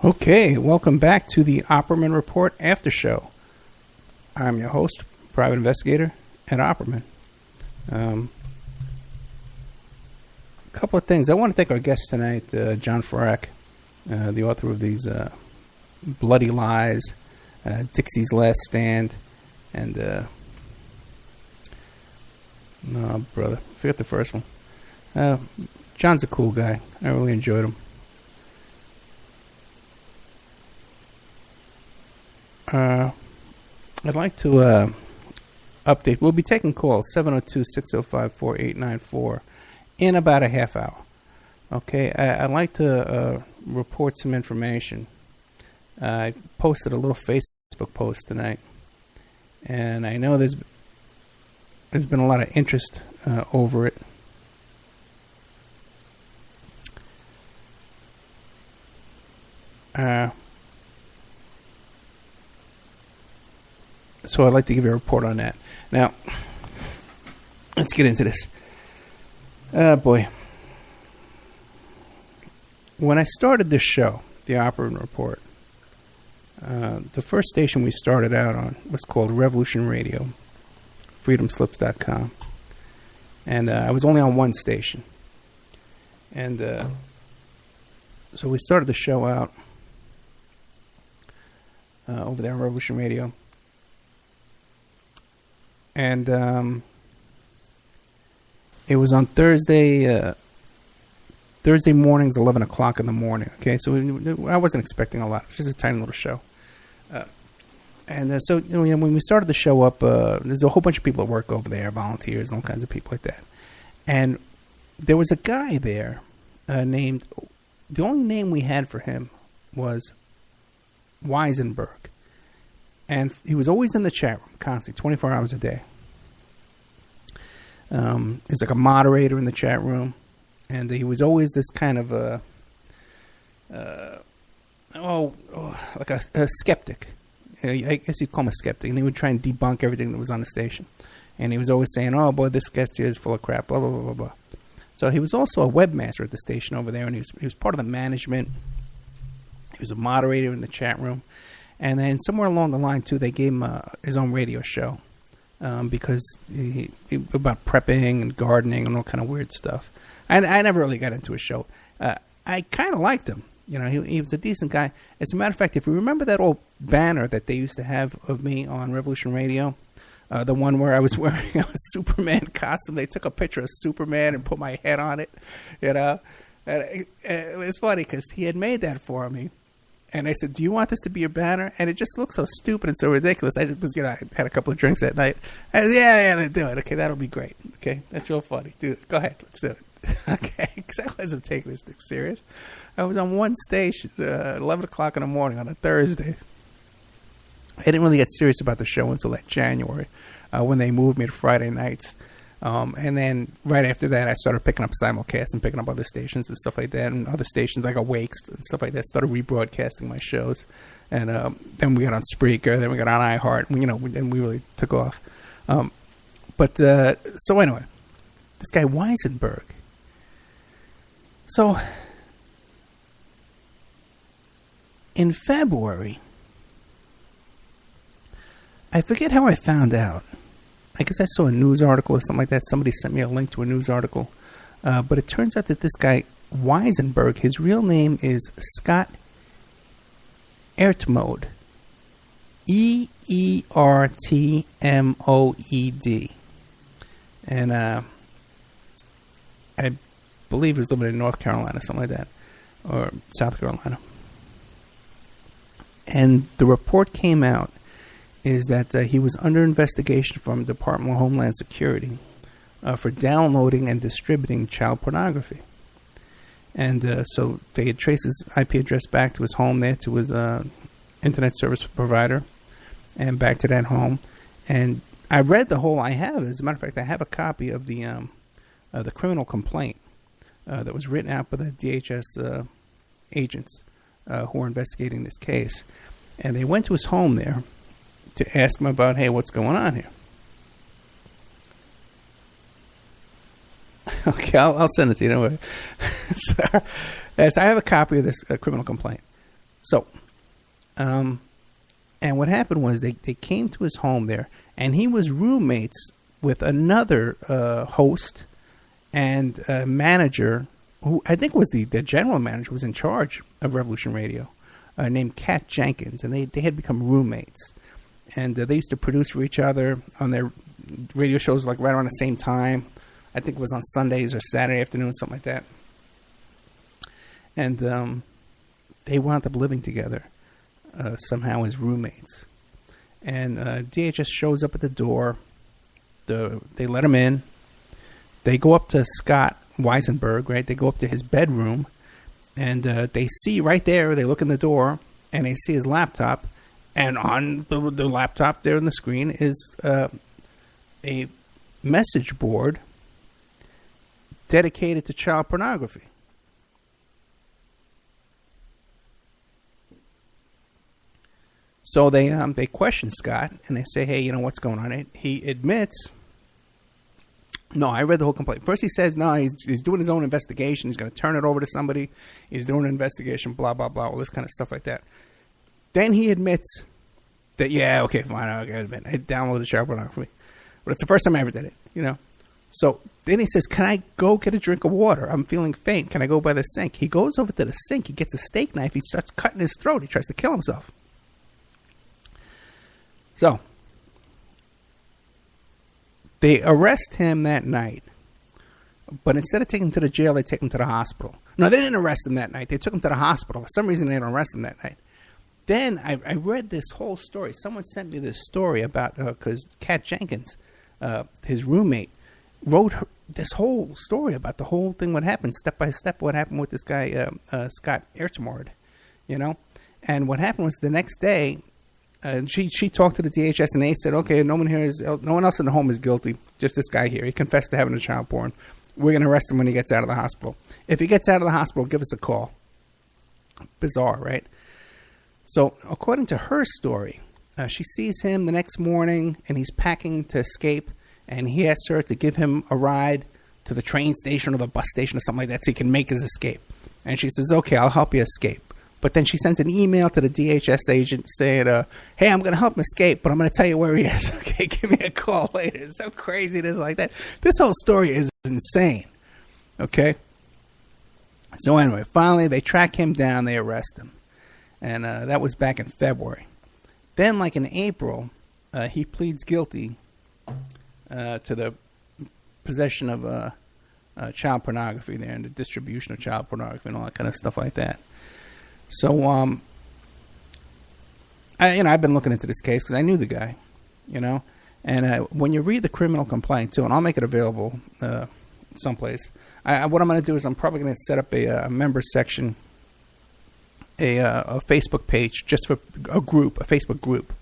Okay, welcome back to the Opperman Report Aftershow. I'm your host, private investigator at Opperman. A couple of things. I want to thank our guest tonight, John Farrak, the author of these Bloody Lies, Dixie's Last Stand, and no, brother, forget the first one. John's a cool guy. I really enjoyed him. I'd like to update. We'll be taking calls 702-605-4894 in about a half hour. Okay, I'd like to report some information. I posted a little Facebook post tonight, and I know there's been a lot of interest over it. So I'd like to give you a report on that. Now, let's get into this. Boy. When I started this show, the Opperman Report, the first station we started out on was called Revolution Radio, freedomslips.com. And I was only on one station. And so we started the show out over there on Revolution Radio. And it was on Thursday mornings, 11 o'clock in the morning. Okay, so I wasn't expecting a lot. It was just a tiny little show. So when we started the show up, there's a whole bunch of people that work over there, volunteers and all kinds of people like that. And there was a guy there named, the only name we had for him was Whiesneberg. And he was always in the chat room, constantly, 24 hours a day. He's like a moderator in the chat room. And he was always this kind of like a skeptic. I guess you'd call him a skeptic. And he would try and debunk everything that was on the station. And he was always saying, oh, boy, this guest here is full of crap, blah, blah, blah, blah, blah. So he was also a webmaster at the station over there. And he was part of the management. He was a moderator in the chat room. And then somewhere along the line, too, they gave him his own radio show because he about prepping and gardening and all kind of weird stuff. I never really got into his show. I kind of liked him. You know, he was a decent guy. As a matter of fact, if you remember that old banner that they used to have of me on Revolution Radio, the one where I was wearing a Superman costume, they took a picture of Superman and put my head on it. You know, and it was funny because he had made that for me. And I said, do you want this to be your banner? And it just looks so stupid and so ridiculous. I just was, I had a couple of drinks that night. I said, yeah, do it. Okay, that'll be great. Okay, that's real funny. Do it. Go ahead. Let's do it. Okay, because I wasn't taking this thing serious. I was on one station, 11 o'clock in the morning on a Thursday. I didn't really get serious about the show until like January when they moved me to Friday nights. And then right after that, I started picking up simulcasts and picking up other stations and stuff like that. And other stations like Awakes and stuff like that started rebroadcasting my shows. And then we got on Spreaker, then we got on iHeart, and we really took off. So anyway, this guy Whiesneberg. So in February, I forget how I found out. I guess I saw a news article or something like that. Somebody sent me a link to a news article. But it turns out that this guy, Whiesneberg, his real name is Scott Eertmoed. Eertmoed. And I believe he was living in North Carolina, something like that. Or South Carolina. And the report came out is that he was under investigation from the Department of Homeland Security for downloading and distributing child pornography. And so they had traced his IP address back to his home there, to his internet service provider, and back to that home. And I read the whole, as a matter of fact, I have a copy of the criminal complaint that was written out by the DHS agents who were investigating this case. And they went to his home there to ask him about, hey, what's going on here? Okay, I'll send it to you. Don't worry. So I have a copy of this criminal complaint. So, and what happened was they came to his home there, and he was roommates with another host and manager who I think was the general manager who was in charge of Revolution Radio, named Kat Jenkins, and they had become roommates. And they used to produce for each other on their radio shows like right around the same time. I think it was on Sundays or Saturday afternoon, something like that. And they wound up living together somehow as roommates. And DHS shows up at the door. They let him in. They go up to Scott Whiesneberg, right? They go up to his bedroom, and they see right there, they look in the door, and they see his laptop. And on the laptop there on the screen is a message board dedicated to child pornography. So they question Scott, and they say, hey, what's going on? He admits, no, I read the whole complaint. First he says, no, he's doing his own investigation. He's going to turn it over to somebody. He's doing an investigation, blah, blah, blah, all this kind of stuff like that. Then he admits that, yeah, okay, fine, I admit, I downloaded child pornography. But it's the first time I ever did it, So then he says, can I go get a drink of water? I'm feeling faint. Can I go by the sink? He goes over to the sink. He gets a steak knife. He starts cutting his throat. He tries to kill himself. So they arrest him that night. But instead of taking him to the jail, they take him to the hospital. No, they didn't arrest him that night. They took him to the hospital. For some reason, they didn't arrest him that night. Then I read this whole story. Someone sent me this story about, because Kat Jenkins, his roommate, wrote this whole story about the whole thing, what happened, step by step, what happened with this guy, Scott Eertmoed, And what happened was the next day, she talked to the DHS, and they said, okay, no one else in the home is guilty, just this guy here. He confessed to having a child porn. We're going to arrest him when he gets out of the hospital. If he gets out of the hospital, give us a call. Bizarre, right? So, according to her story, she sees him the next morning, and he's packing to escape, and he asks her to give him a ride to the train station or the bus station or something like that so he can make his escape. And she says, okay, I'll help you escape. But then she sends an email to the DHS agent saying, hey, I'm going to help him escape, but I'm going to tell you where he is. Okay, give me a call later. It's so crazy it is like that. This whole story is insane. Okay? So anyway, finally they track him down, they arrest him. And that was back in February. Then, like in April, he pleads guilty to the possession of child pornography there and the distribution of child pornography and all that kind of stuff like that. So, I've been looking into this case because I knew the guy, And when you read the criminal complaint, too, and I'll make it available someplace, what I'm going to do is I'm probably going to set up a members section, a Facebook page just for a Facebook group,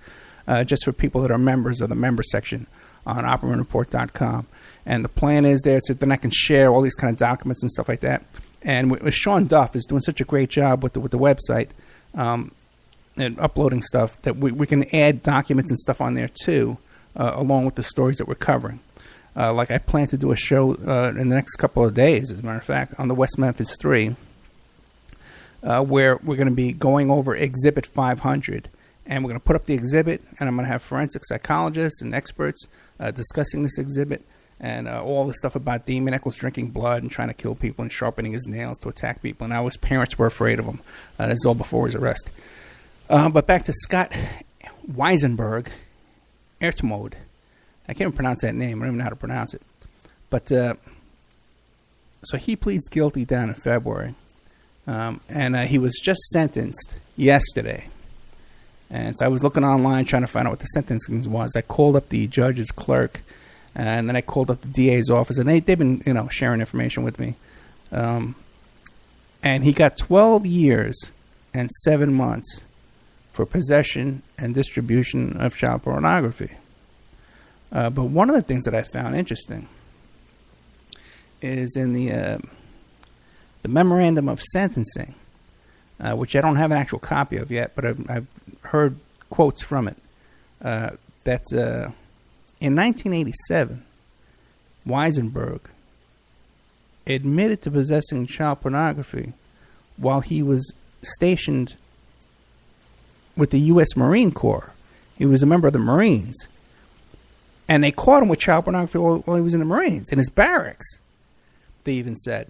just for people that are members of the members section on OperaReport.com. And the plan is there so then I can share all these kind of documents and stuff like that. And with Sean Duff is doing such a great job with the website and uploading stuff that we can add documents and stuff on there too, along with the stories that we're covering. Like I plan to do a show in the next couple of days, as a matter of fact, on the West Memphis 3, where we're going to be going over Exhibit 500. And we're going to put up the exhibit, and I'm going to have forensic psychologists and experts discussing this exhibit. And all the stuff about Demon Eccles drinking blood and trying to kill people and sharpening his nails to attack people. And how his parents were afraid of him. This is all before his arrest. But back to Scott Whiesneberg, Eertmoed. I can't even pronounce that name. I don't even know how to pronounce it. But so he pleads guilty down in February. And he was just sentenced yesterday. And so I was looking online trying to find out what the sentencing was. I called up the judge's clerk. And then I called up the DA's office, and they've been, sharing information with me. And he got 12 years and 7 months for possession and distribution of child pornography. But one of the things that I found interesting is in the memorandum of sentencing, which I don't have an actual copy of yet, but I've heard quotes from it, that in 1987, Whiesneberg admitted to possessing child pornography while he was stationed with the U.S. Marine Corps. He was a member of the Marines. And they caught him with child pornography while he was in the Marines, in his barracks, they even said.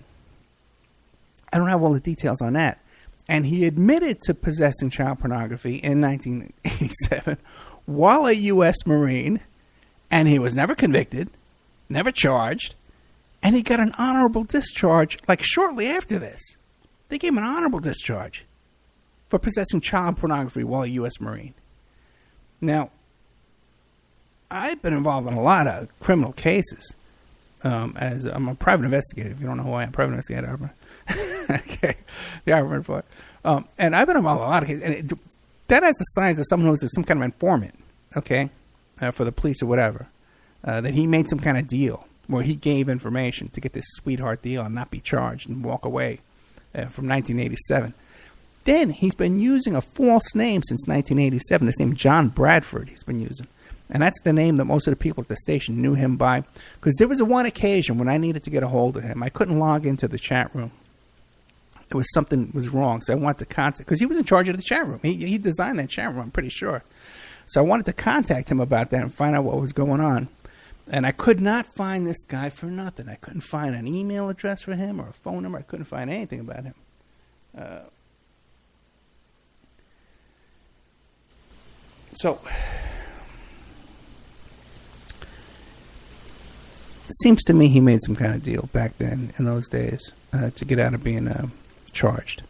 I don't have all the details on that. And he admitted to possessing child pornography in 1987 while a U.S. Marine, and he was never convicted, never charged, and he got an honorable discharge like shortly after this. They gave him an honorable discharge for possessing child pornography while a U.S. Marine. Now, I've been involved in a lot of criminal cases. As I'm a private investigator. If you don't know who I am, private investigator. Okay, the Armored for it. And I've been involved in a lot of cases. And that has the signs of someone who's some kind of informant, okay, for the police or whatever. That he made some kind of deal where he gave information to get this sweetheart deal and not be charged and walk away from 1987. Then he's been using a false name since 1987. This name, John Bradford, he's been using. And that's the name that most of the people at the station knew him by. Because there was one occasion when I needed to get a hold of him. I couldn't log into the chat room. There was something was wrong, so I wanted to contact... Because he was in charge of the chat room. He designed that chat room, I'm pretty sure. So I wanted to contact him about that and find out what was going on. And I could not find this guy for nothing. I couldn't find an email address for him or a phone number. I couldn't find anything about him. So... It seems to me he made some kind of deal back then, in those days, to get out of being charged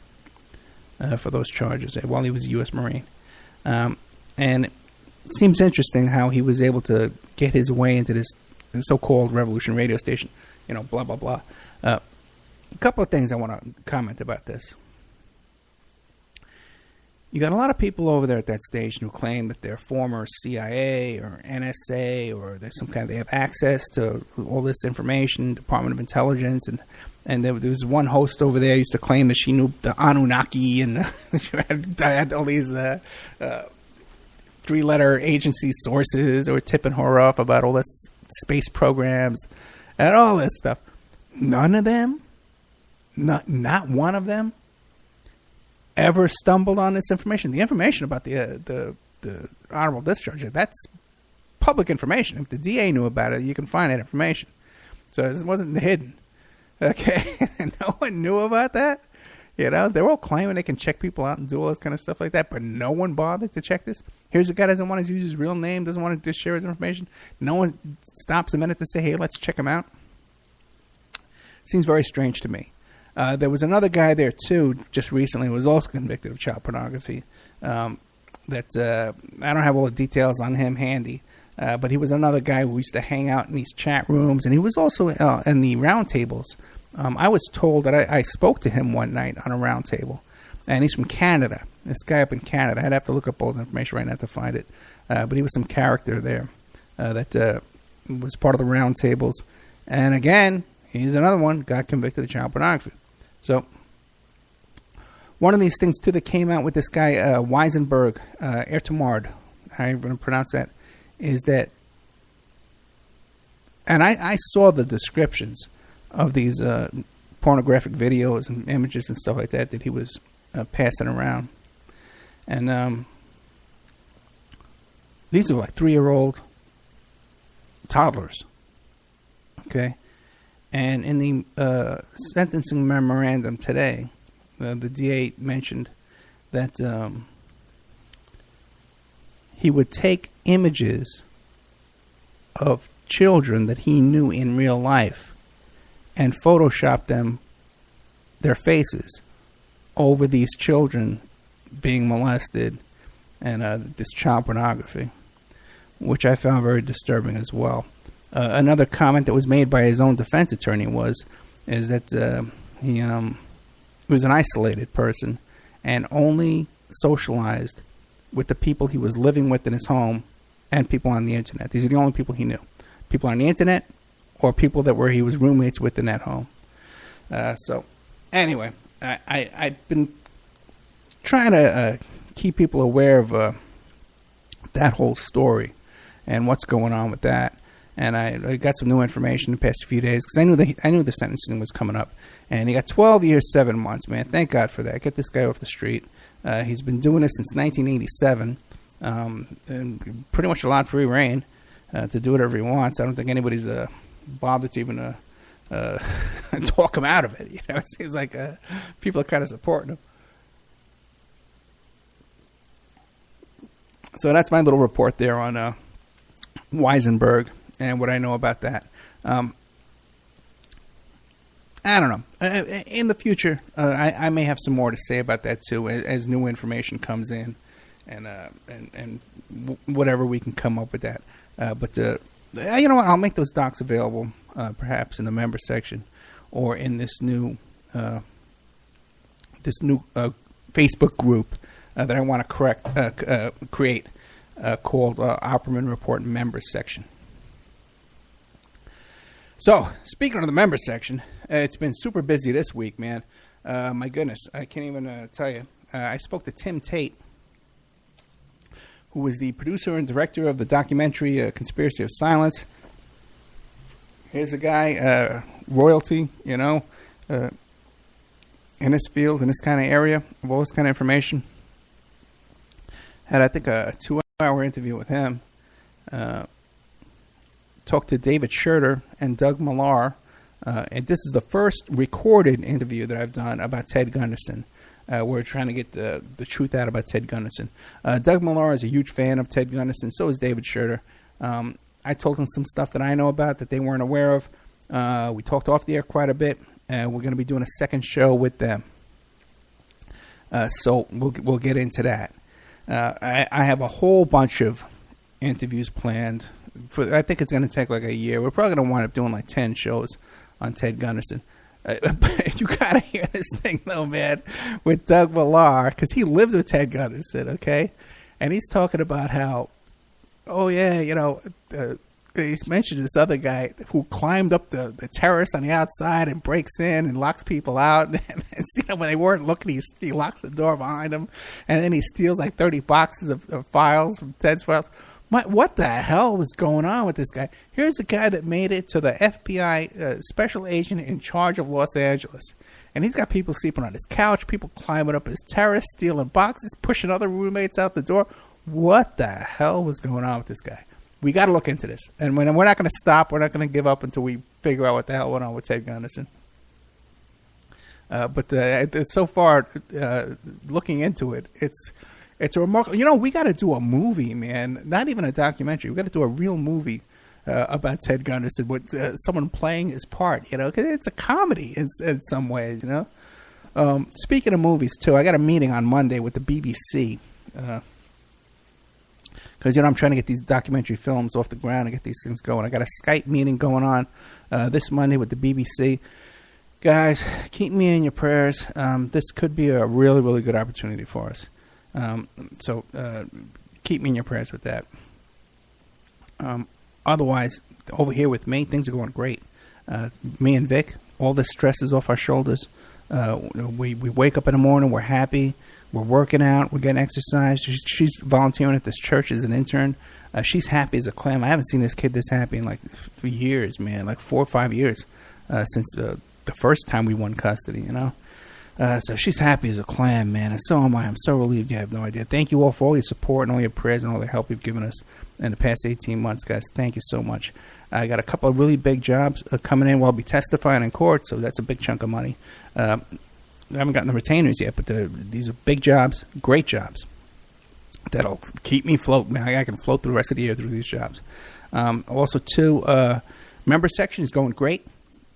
for those charges while he was a U.S. Marine. And it seems interesting how he was able to get his way into this so-called revolution radio station, blah, blah, blah. A couple of things I want to comment about this. You got a lot of people over there at that station who claim that they're former CIA or NSA or there's some kind of, they have access to all this information, Department of Intelligence, and there was one host over there who used to claim that she knew the Anunnaki and she had all these three-letter agency sources that were tipping her off about all this space programs and all this stuff. None of them, not one of them, ever stumbled on this information. The information about the honorable discharge, that's public information. If the DA knew about it, you can find that information. So this wasn't hidden. Okay? No one knew about that. They're all claiming they can check people out and do all this kind of stuff like that, but no one bothered to check this. Here's a guy that doesn't want to use his real name, doesn't want to just share his information. No one stops a minute to say, hey, let's check him out. Seems very strange to me. There was another guy there, too, just recently, who was also convicted of child pornography. I don't have all the details on him handy, but he was another guy who used to hang out in these chat rooms, and he was also in the roundtables. I was told that I spoke to him one night on a roundtable, and he's from Canada. This guy up in Canada. I'd have to look up all the information right now to find it, but he was some character there that was part of the roundtables. And again, he's another one, got convicted of child pornography. So, one of these things, too, that came out with this guy, Whiesneberg, Eertmoed, how you going to pronounce that, is that, and I saw the descriptions of these pornographic videos and images and stuff like that he was passing around. And these are like 3-year-old toddlers, okay? And in the sentencing memorandum today, the DA mentioned that he would take images of children that he knew in real life and Photoshop their faces over these children being molested and this child pornography, which I found very disturbing as well. Another comment that was made by his own defense attorney is that he was an isolated person and only socialized with the people he was living with in his home and people on the internet. These are the only people he knew. People on the internet or people that he was roommates with in that home. So, anyway, I've been trying to keep people aware of that whole story and what's going on with that. And I got some new information the past few days because I knew the sentencing was coming up. And he got 12 years, 7 months, man. Thank God for that. Get this guy off the street. He's been doing this since 1987, and pretty much a lot free reign to do whatever he wants. I don't think anybody's bothered to even talk him out of it. You know, it seems like people are kind of supporting him. So that's my little report there on Whiesneberg and what I know about that. I don't know. In the future, I may have some more to say about that too, as new information comes in, and whatever we can come up with that. But you know what? I'll make those docs available, perhaps in the member section, or in this new Facebook group that I want to create, called Opperman Report Members Section. So, speaking of the members section, it's been super busy this week, man. My goodness, I can't even tell you. I spoke to Tim Tate, who was the producer and director of the documentary Conspiracy of Silence. Here's a guy, royalty, you know, in this field, in this kind of area, of all this kind of information. Had, I think, a 2-hour interview with him. Talked to David Schurter and Doug Millar, and this is the first recorded interview that I've done about Ted Gunderson. We're trying to get the truth out about Ted Gunderson. Doug Millar is a huge fan of Ted Gunderson, so is David Schurter. I told them some stuff that I know about that they weren't aware of. We talked off the air quite a bit, and we're going to be doing a second show with them. So we'll get into that. I have a whole bunch of interviews planned. I think it's going to take like a year. We're probably going to wind up doing like 10 shows on Ted Gunderson. But you got to hear this thing, though, man, with Doug Millar, because he lives with Ted Gunderson, okay? And he's talking about how, oh, yeah, you know, he's mentioned this other guy who climbed up the terrace on the outside and breaks in and locks people out. And you know, when they weren't looking, he locks the door behind them. And then he steals like 30 boxes of files from Ted's files. What the hell was going on with this guy? Here's a guy that made it to the FBI special agent in charge of Los Angeles. And he's got people sleeping on his couch, people climbing up his terrace, stealing boxes, pushing other roommates out the door. What the hell was going on with this guy? We got to look into this. And we're not going to stop. We're not going to give up until we figure out what the hell went on with Ted Gunderson. But so far, looking into it, it's a remarkable. You know, we got to do a movie, man. Not even a documentary. We got to do a real movie about Ted Gunderson with someone playing his part. You know, 'cause it's a comedy in some ways. You know. Speaking of movies, too, I got a meeting on Monday with the BBC because you know I'm trying to get these documentary films off the ground and get these things going. I got a Skype meeting going on this Monday with the BBC. Guys, keep me in your prayers. This could be a really, really good opportunity for us. So keep me in your prayers with that. Otherwise, over here with me, things are going great. Me and Vic, all the stress is off our shoulders. We wake up in the morning, we're happy, we're working out, we're getting exercise. She's volunteering at this church as an intern. She's happy as a clam. I haven't seen this kid this happy in like 3 years, man, like 4 or 5 years since the first time we won custody, you know. So she's happy as a clam, man, and so am I. I'm so relieved. You have no idea. Thank you all for all your support and all your prayers and all the help you've given us in the past 18 months, guys. Thank you so much. I got a couple of really big jobs coming in while I'll be testifying in court, so that's a big chunk of money. I haven't gotten the retainers yet, but these are big jobs, great jobs that'll keep me float. Man, I can float the rest of the year through these jobs. Also, too, member section is going great.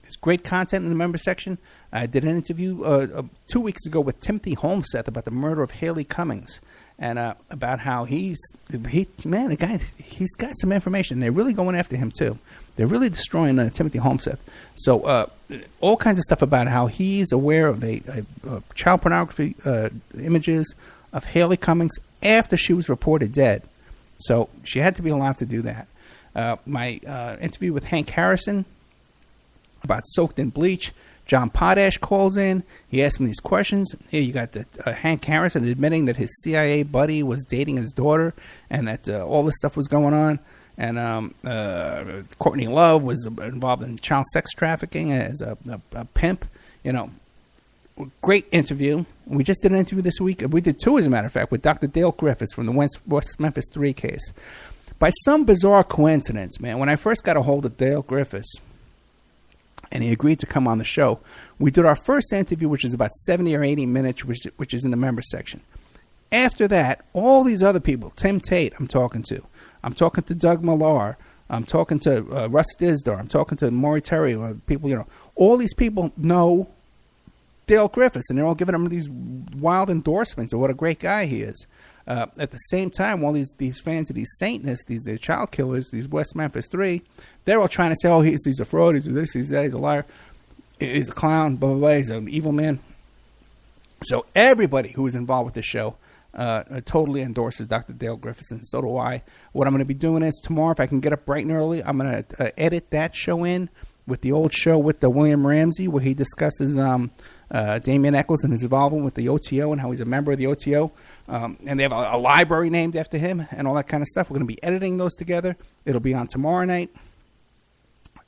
There's great content in the member section. I did an interview 2 weeks ago with Timothy Holmseth about the murder of Haley Cummings and about how the guy, he's got some information. They're really going after him, too. They're really destroying Timothy Holmseth. So all kinds of stuff about how he's aware of the child pornography images of Haley Cummings after she was reported dead. So she had to be alive to do that. My interview with Hank Harrison about soaked in bleach. John Potash calls in. He asks him these questions. Here you got Hank Harrison admitting that his CIA buddy was dating his daughter and that all this stuff was going on. And Courtney Love was involved in child sex trafficking as a pimp. Great interview. We just did an interview this week. We did two, as a matter of fact, with Dr. Dale Griffiths from the West Memphis 3 case. By some bizarre coincidence, man, when I first got a hold of Dale Griffiths, and he agreed to come on the show, we did our first interview, which is about 70 or 80 minutes, which is in the members section. After that, all these other people, Tim Tate, I'm talking to Doug Millar, I'm talking to Russ Disdar, I'm talking to Maury Terry, people, all these people know Dale Griffiths, and they're all giving him these wild endorsements of what a great guy he is. At the same time, all these fans of these Satanists, these child killers, these West Memphis 3, they're all trying to say, oh, he's a fraud, he's this, he's that, he's a liar, he's a clown, blah, blah, blah, he's an evil man. So everybody who is involved with the show totally endorses Dr. Dale Griffiths, and so do I. What I'm going to be doing is tomorrow, if I can get up bright and early, I'm going to edit that show in with the old show with the William Ramsey, where he discusses Damian Eccles and his involvement with the OTO and how he's a member of the OTO. And they have a library named after him and all that kind of stuff. We're going to be editing those together. It'll be on tomorrow night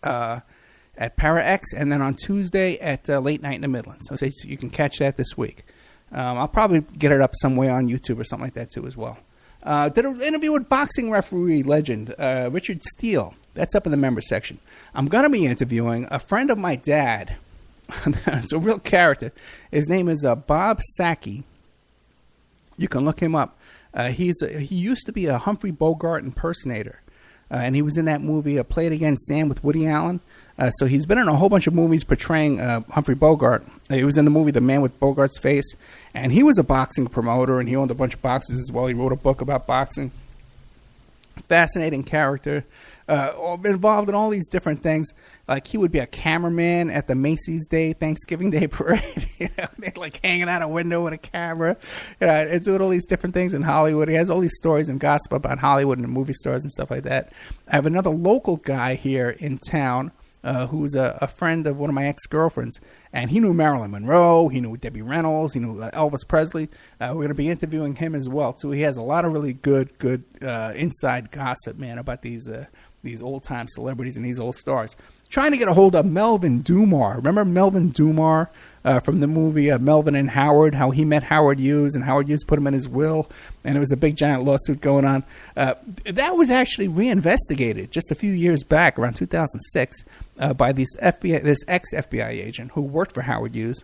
at Para X, and then on Tuesday at Late Night in the Midlands. So you can catch that this week. I'll probably get it up somewhere on YouTube or something like that too as well. Did an interview with boxing referee legend Richard Steele. That's up in the members section. I'm going to be interviewing a friend of my dad. It's a real character. His name is Bob Sackey. You can look him up. He used to be a Humphrey Bogart impersonator, and he was in that movie Play It Again, Sam, with Woody Allen. So he's been in a whole bunch of movies portraying Humphrey Bogart. He was in the movie The Man with Bogart's Face, and he was a boxing promoter, and he owned a bunch of boxes as well. He wrote a book about boxing. Fascinating character, involved in all these different things. Like, he would be a cameraman at the Macy's Day, Thanksgiving Day parade, like hanging out a window with a camera, and doing all these different things in Hollywood. He has all these stories and gossip about Hollywood and movie stars and stuff like that. I have another local guy here in town who's a friend of one of my ex-girlfriends, and he knew Marilyn Monroe, he knew Debbie Reynolds, he knew Elvis Presley. We're going to be interviewing him as well, too. He has a lot of really good inside gossip, man, about these old-time celebrities and these old stars. Trying to get a hold of Melvin Dumar. Remember Melvin Dumar from the movie Melvin and Howard, how he met Howard Hughes, and Howard Hughes put him in his will, and there was a big giant lawsuit going on. That was actually reinvestigated just a few years back, around 2006, by this ex-FBI agent who worked for Howard Hughes.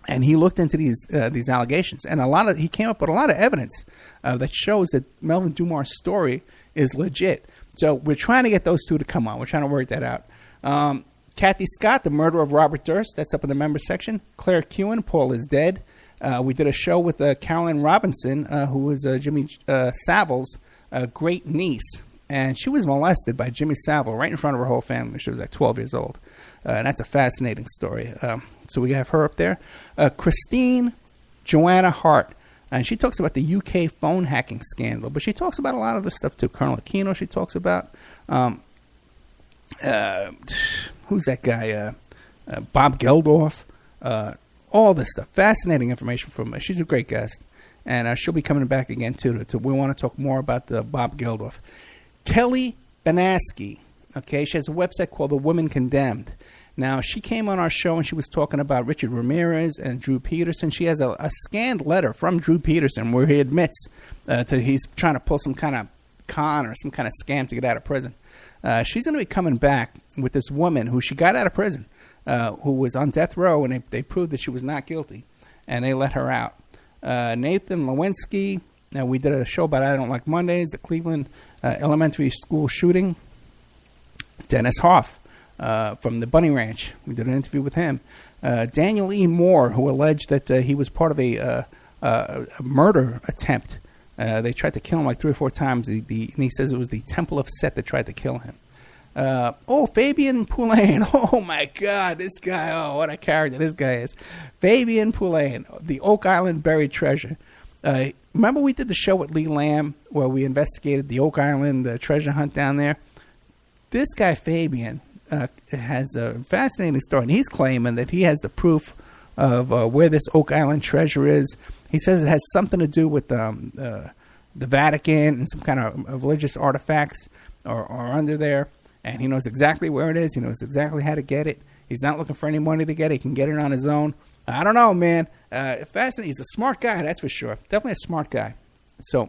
And he looked into these allegations, and he came up with a lot of evidence that shows that Melvin Dumar's story is legit. So we're trying to get those two to come on. We're trying to work that out. Kathy Scott, the murder of Robert Durst, that's up in the members section. Claire Kewen, Paul is Dead. We did a show with Carolyn Robinson, who was Jimmy Savile's great niece. And she was molested by Jimmy Savile right in front of her whole family. She was like 12 years old. And that's a fascinating story. So we have her up there. Christine Joanna Hart. And she talks about the UK phone hacking scandal. But she talks about a lot of other stuff, too. Colonel Aquino she talks about. Who's that guy? Bob Geldof. All this stuff. Fascinating information from her. She's a great guest. And she'll be coming back again, too. We want to talk more about Bob Geldof. Kelly Banaski. Okay, she has a website called The Woman Condemned. Now, she came on our show and she was talking about Richard Ramirez and Drew Peterson. She has a scanned letter from Drew Peterson where he admits he's trying to pull some kind of con or some kind of scam to get out of prison. She's going to be coming back with this woman who she got out of prison, who was on death row, and they proved that she was not guilty, and they let her out. Nathan Lewinsky. Now, we did a show about I Don't Like Mondays, the Cleveland elementary school shooting. Dennis Hoff. From the Bunny Ranch. We did an interview with him. Daniel E. Moore, who alleged that he was part of a murder attempt. They tried to kill him like 3 or 4 times, and he says it was the Temple of Set that tried to kill him. Fabian Poulain. Oh, my God, this guy. Oh, what a character this guy is. Fabian Poulain, the Oak Island buried treasure. Remember we did the show with Lee Lamb where we investigated the Oak Island treasure hunt down there? This guy, Fabian, has a fascinating story, and he's claiming that he has the proof of where this Oak Island treasure is. He says it has something to do with the Vatican and some kind of religious artifacts are under there, and he knows exactly where it is. He knows exactly how to get it. He's not looking for any money to get it. He can get it on his own. I don't know, man. Fascinating. He's a smart guy, that's for sure. Definitely a smart guy. So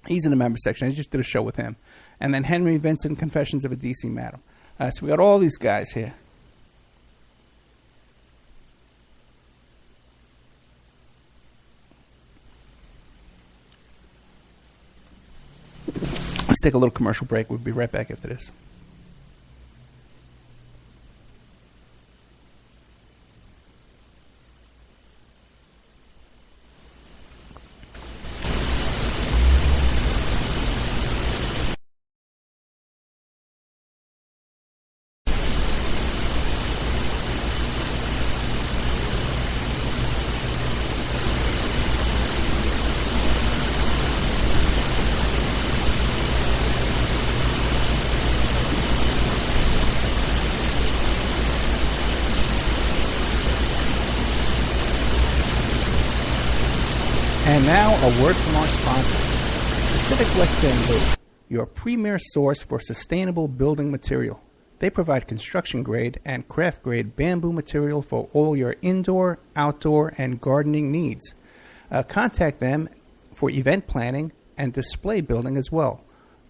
he's in the member section. I just did a show with him. And then Henry Vincent, Confessions of a DC Madam. So we got all these guys here. Let's take a little commercial break. We'll be right back after this. And now, a word from our sponsors. Pacific West Bamboo, your premier source for sustainable building material. They provide construction-grade and craft-grade bamboo material for all your indoor, outdoor, and gardening needs. Contact them for event planning and display building as well.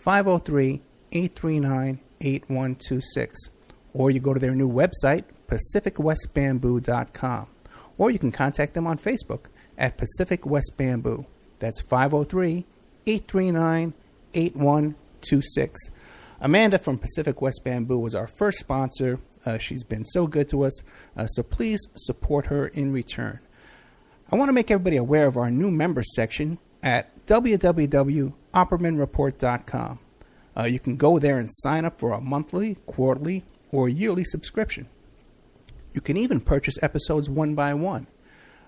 503-839-8126. Or you go to their new website, pacificwestbamboo.com. Or you can contact them on Facebook at Pacific West Bamboo. That's 503-839-8126. Amanda from Pacific West Bamboo was our first sponsor. She's been so good to us, so please support her in return. I want to make everybody aware of our new members section at www.oppermanreport.com. You can go there and sign up for a monthly, quarterly, or yearly subscription. You can even purchase episodes one by one.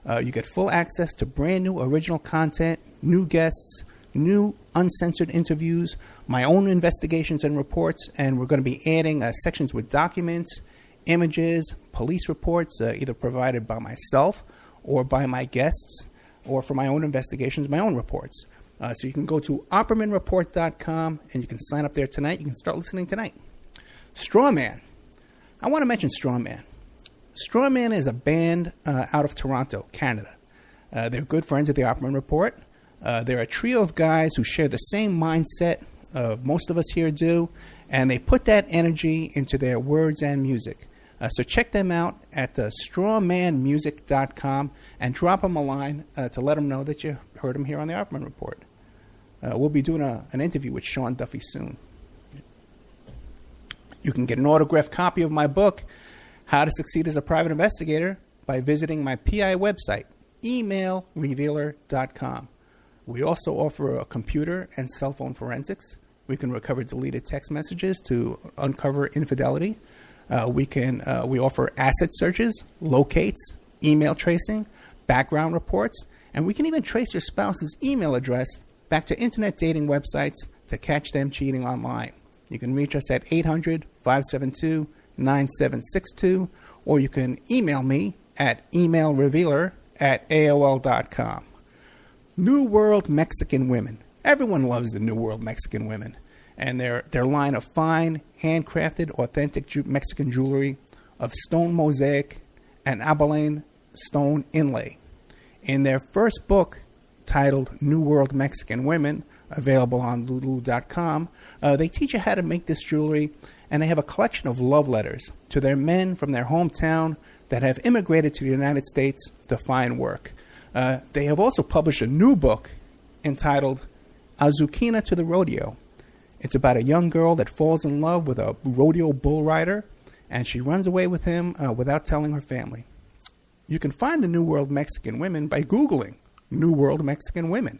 You get full access to brand new original content, new guests, new uncensored interviews, my own investigations and reports, and we're going to be adding sections with documents, images, police reports, either provided by myself or by my guests, or for my own investigations, my own reports. So you can go to oppermanreport.com and you can sign up there tonight. You can start listening tonight. Strawman. I want to mention Strawman. Strawman is a band out of Toronto, Canada. They're good friends of the Opperman Report. They're a trio of guys who share the same mindset most of us here do, and they put that energy into their words and music. So check them out at strawmanmusic.com and drop them a line to let them know that you heard them here on the Opperman Report. We'll be doing an interview with Sean Duffy soon. You can get an autographed copy of my book, How to Succeed as a Private Investigator, by visiting my PI website, emailrevealer.com. We also offer a computer and cell phone forensics. We can recover deleted text messages to uncover infidelity. We offer asset searches, locates, email tracing, background reports, and we can even trace your spouse's email address back to internet dating websites to catch them cheating online. You can reach us at 800-572-9762, or you can email me at emailrevealer@aol.com. New World Mexican Women. Everyone loves the New World Mexican Women, and their line of fine, handcrafted, authentic Mexican jewelry of stone mosaic and abalone stone inlay. In their first book, titled New World Mexican Women, available on lulu.com, they teach you how to make this jewelry, and they have a collection of love letters to their men from their hometown that have immigrated to the United States to find work. They have also published a new book entitled Azuquina to the Rodeo. It's about a young girl that falls in love with a rodeo bull rider, and she runs away with him without telling her family. You can find the New World Mexican Women by Googling New World Mexican Women.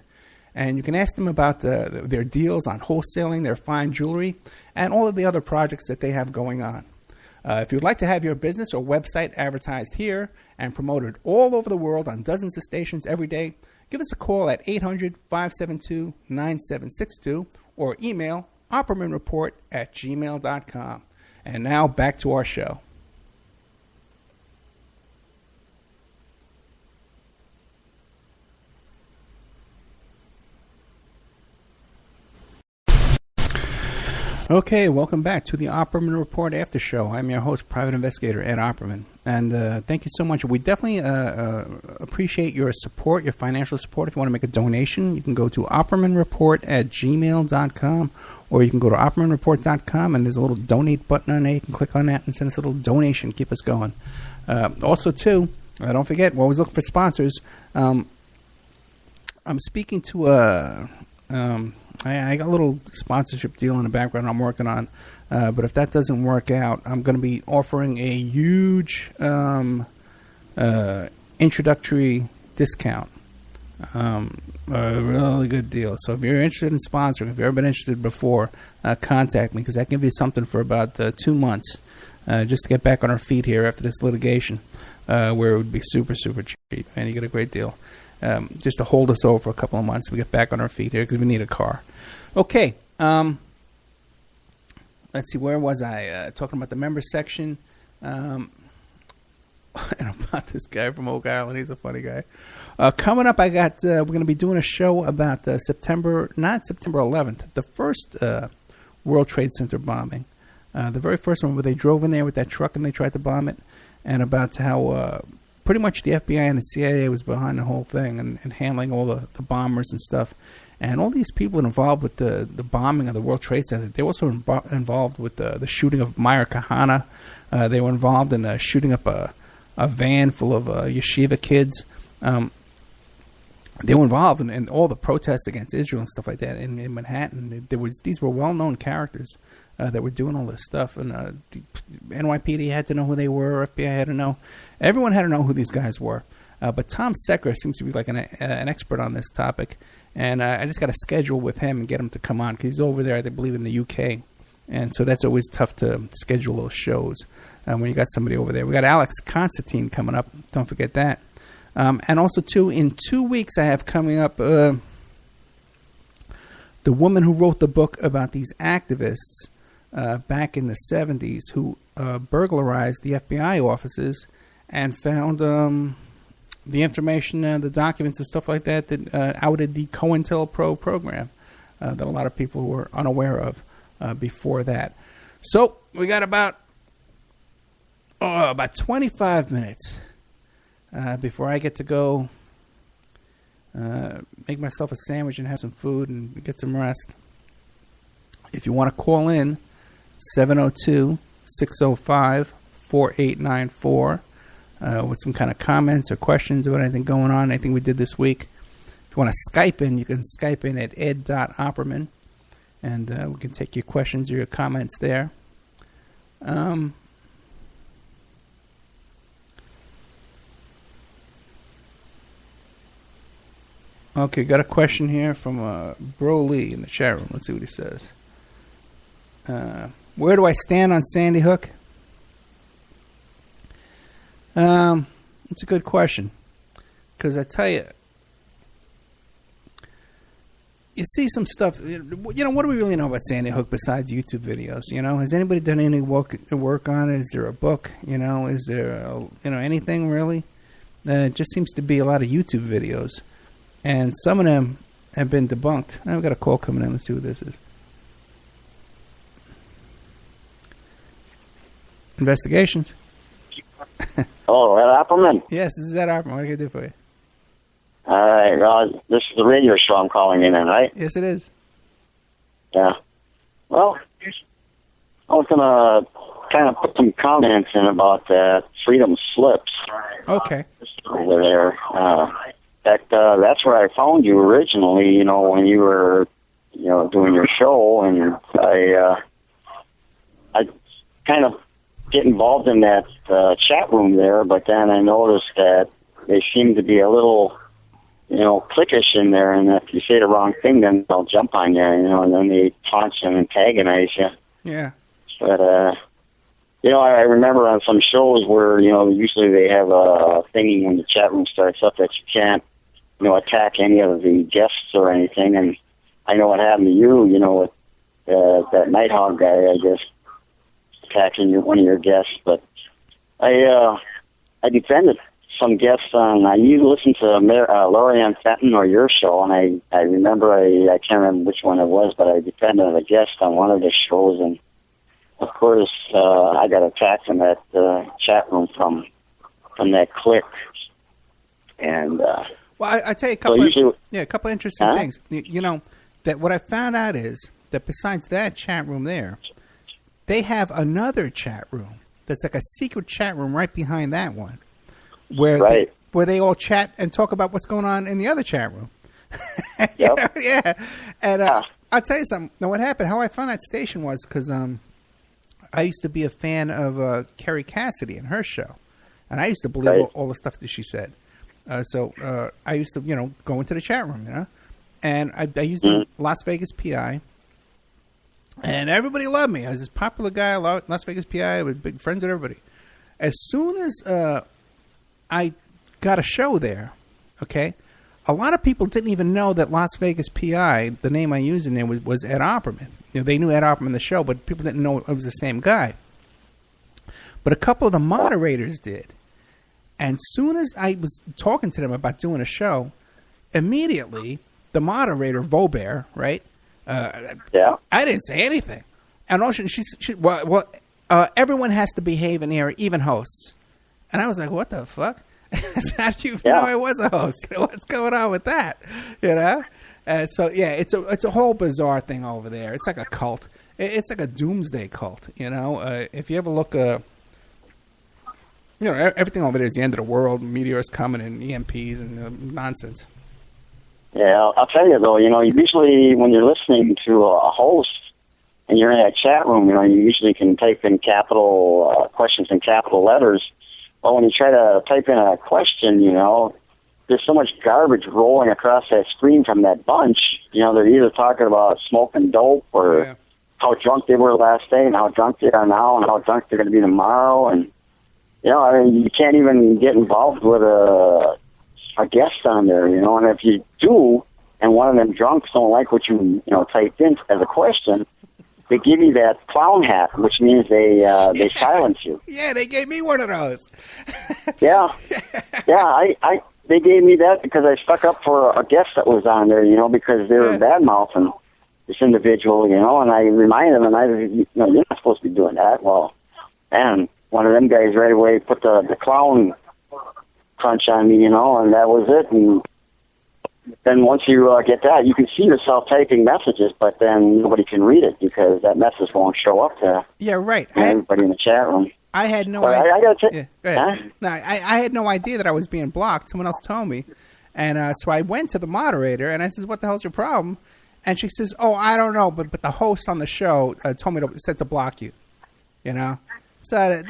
And you can ask them about their deals on wholesaling their fine jewelry and all of the other projects that they have going on. If you'd like to have your business or website advertised here and promoted all over the world on dozens of stations every day, give us a call at 800-572-9762 or email oppermanreport@gmail.com. And now back to our show. Okay, welcome back to the Opperman Report After Show. I'm your host, Private Investigator Ed Opperman. And thank you so much. We definitely appreciate your support, your financial support. If you want to make a donation, you can go to oppermanreport@gmail.com, or you can go to oppermanreport.com, and there's a little donate button on there. You can click on that and send us a little donation. Keep us going. Also, too, don't forget, we're always looking for sponsors. I'm speaking to I got a little sponsorship deal in the background I'm working on, but if that doesn't work out, I'm going to be offering a huge introductory discount, a really good deal. So if you're interested in sponsoring, if you've ever been interested before, contact me, because I can give you something for about 2 months, just to get back on our feet here after this litigation, where it would be super, super cheap, and you get a great deal. Just to hold us over for a couple of months, we get back on our feet here because we need a car. Okay, let's see, where was I? Talking about the members section, and about this guy from Oak Island. He's a funny guy. Coming up, we're going to be doing a show about not September 11th, the first World Trade Center bombing, the very first one where they drove in there with that truck and they tried to bomb it, and about how pretty much the FBI and the CIA was behind the whole thing and handling all the bombers and stuff. And all these people involved with the bombing of the World Trade Center, they were also involved with the shooting of Meir Kahane. They were involved in shooting up a van full of yeshiva kids. They were involved in all the protests against Israel and stuff like that in Manhattan. These were well-known characters that were doing all this stuff. And the NYPD had to know who they were. FBI had to know. Everyone had to know who these guys were. But Tom Secker seems to be like an expert on this topic. And I just got a schedule with him and get him to come on, because he's over there, I believe, in the UK. And so that's always tough to schedule those shows when you got somebody over there. We got Alex Constantine coming up. Don't forget that. And also, too, in 2 weeks, I have coming up the woman who wrote the book about these activists back in the 70s who burglarized the FBI offices and found the information, the documents and stuff like that outed the COINTELPRO program that a lot of people were unaware of before that. So we got about 25 minutes before I get to go make myself a sandwich and have some food and get some rest. If you want to call in, 702-605-4894 with some kind of comments or questions about anything going on, anything we did this week. If you want to Skype in, you can Skype in at ed.opperman, and we can take your questions or your comments there. Okay, got a question here from Bro Lee in the chat room. Let's see what he says. Where do I stand on Sandy Hook? It's a good question, because I tell you, you see some stuff. What do we really know about Sandy Hook besides YouTube videos? Has anybody done any work on it? Is there a book? Is there anything really? It just seems to be a lot of YouTube videos, and some of them have been debunked. I've got a call coming in. Let's see who this is. Investigations. Oh, Ed Opperman? Yes, this is Ed Opperman. What can I do for you? All right. This is the radio show I'm calling in, right? Yes, it is. Yeah. Well, I was going to kind of put some comments in about Freedom Slips. Okay. Over there. That's where I found you originally, when you were, doing your show, and I kind of get involved in that chat room there, but then I noticed that they seem to be a little, cliquish in there, and if you say the wrong thing, then they'll jump on you, and then they taunt and antagonize you. Yeah. But, I remember on some shows where, usually they have a thingy when the chat room starts up that you can't, attack any of the guests or anything, and I know what happened to you, with that Nighthawk guy, I guess, attacking one of your guests, but I defended some guests on. I used to listen to Laurie Ann Fenton or your show, and I remember I can't remember which one it was, but I depended on a guest on one of the shows, and of course I got attacked in that chat room from that clique, and well, I tell you a couple. So a couple of interesting things. You know that what I found out is that besides that chat room there, they have another chat room that's like a secret chat room right behind that one, where they all chat and talk about what's going on in the other chat room. Yeah. And I'll tell you something. Now, what happened? How I found that station was because I used to be a fan of Carrie Cassidy and her show, and I used to believe all the stuff that she said. So I used to, go into the chat room, and I used the Las Vegas PI. And everybody loved me. I was this popular guy, Las Vegas PI. I was big friends with everybody. As soon as I got a show there, okay, a lot of people didn't even know that Las Vegas PI, the name I used in there, was Ed Opperman. They knew Ed Opperman, the show, but people didn't know it was the same guy. But a couple of the moderators did. And soon as I was talking to them about doing a show, immediately the moderator, Vauber, right? I didn't say anything. And also, everyone has to behave in here, even hosts. And I was like, what the fuck? How did you know I was a host? What's going on with that? So, it's a whole bizarre thing over there. It's like a cult. It's like a doomsday cult, If you ever look, everything over there is the end of the world, meteors coming and EMPs and nonsense. Yeah, I'll tell you, though, usually when you're listening to a host and you're in that chat room, you usually can type in capital questions in capital letters. But when you try to type in a question, there's so much garbage rolling across that screen from that bunch. They're either talking about smoking dope or how drunk they were last day and how drunk they are now and how drunk they're going to be tomorrow. And, you can't even get involved with a guest on there, and if you do, and one of them drunks don't like what you typed in as a question, they give you that clown hat, which means they silence you. Yeah, they gave me one of those. They gave me that because I stuck up for a guest that was on there, because they were bad-mouthing this individual, and I reminded them, and you're not supposed to be doing that. Well, and one of them guys right away put the clown crunch on me, and that was it. And then once you get that, you can see yourself typing messages, but then nobody can read it because that message won't show up to everybody in the chat room. I had no idea. I had no idea that I was being blocked. Someone else told me. And so I went to the moderator, and I says, what the hell's your problem? And she says, oh, I don't know, but the host on the show told me said to block you, So I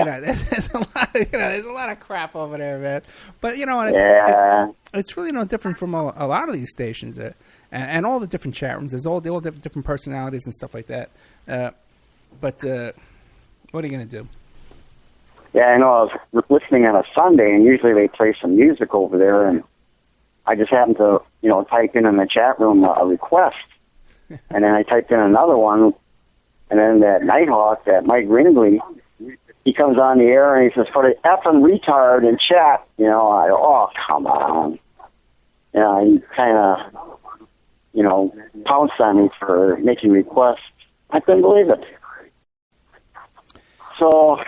know there's a lot, there's a lot of crap over there, man. But it's really no different from a lot of these stations, and all the different chat rooms. There's all different personalities and stuff like that. But what are you gonna do? Yeah, I know. I was listening on a Sunday, and usually they play some music over there, and I just happened to type in the chat room a request, and then I typed in another one. And then that Nighthawk, that Mike Ringley, he comes on the air and he says, for the effing retard in chat, I go, oh, come on. He kind of, pounced on me for making requests. I couldn't believe it. So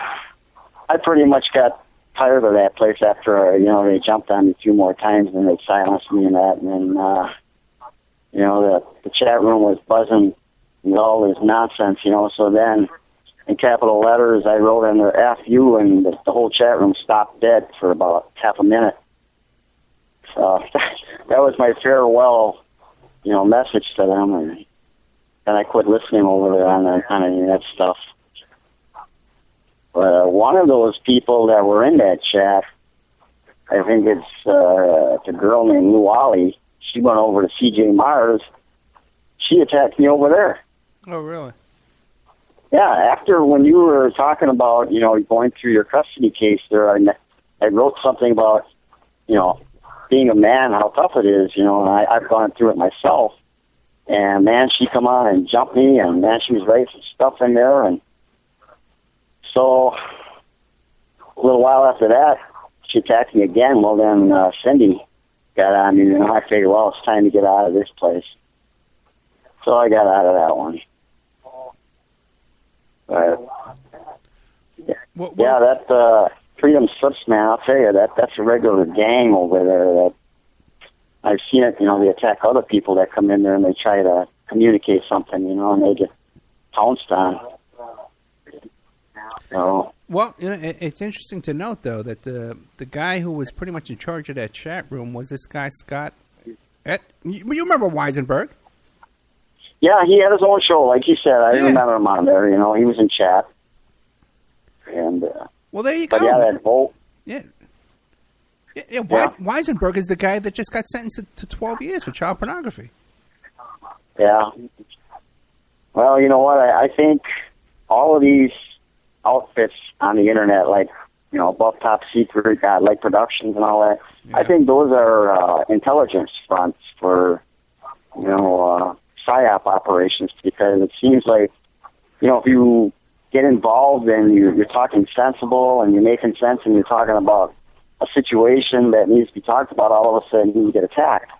I pretty much got tired of that place after, they jumped on me a few more times and they silenced me and that. And then, the chat room was buzzing with all this nonsense, so then in capital letters I wrote in there F you, and the whole chat room stopped dead for about half a minute. So that was my farewell, message to them, and then I quit listening over there on that stuff. But one of those people that were in that chat, I think it's a girl named Lou Ollie, she went over to CJ Mars, she attacked me over there. Oh, really? Yeah, after when you were talking about, going through your custody case there, I wrote something about, being a man, how tough it is, and I've gone through it myself. And, man, she come on and jumped me, and, man, she was writing some stuff in there. And so a little while after that, she attacked me again. Well, then Cindy got on me, and I figured, well, it's time to get out of this place. So I got out of that one. But, yeah, that Freedom Slips, man, I'll tell you, that's a regular gang over there. That I've seen it, they attack other people that come in there and they try to communicate something, and they get pounced on. So, well, it's interesting to note, though, that the guy who was pretty much in charge of that chat room was this guy, Scott. You remember Whiesneberg? Yeah, he had his own show, like you said. I remember him on there. He was in chat. And well, there you go. But yeah, that vote. Yeah. Whiesneberg is the guy that just got sentenced to 12 years for child pornography. Yeah. Well, you know what? I think all of these outfits on the internet, like, Above Top Secret, Godlike Productions and all that, I think those are intelligence fronts for, PSYOP operations, because it seems like, if you get involved and you're talking sensible and you're making sense and you're talking about a situation that needs to be talked about, all of a sudden you get attacked.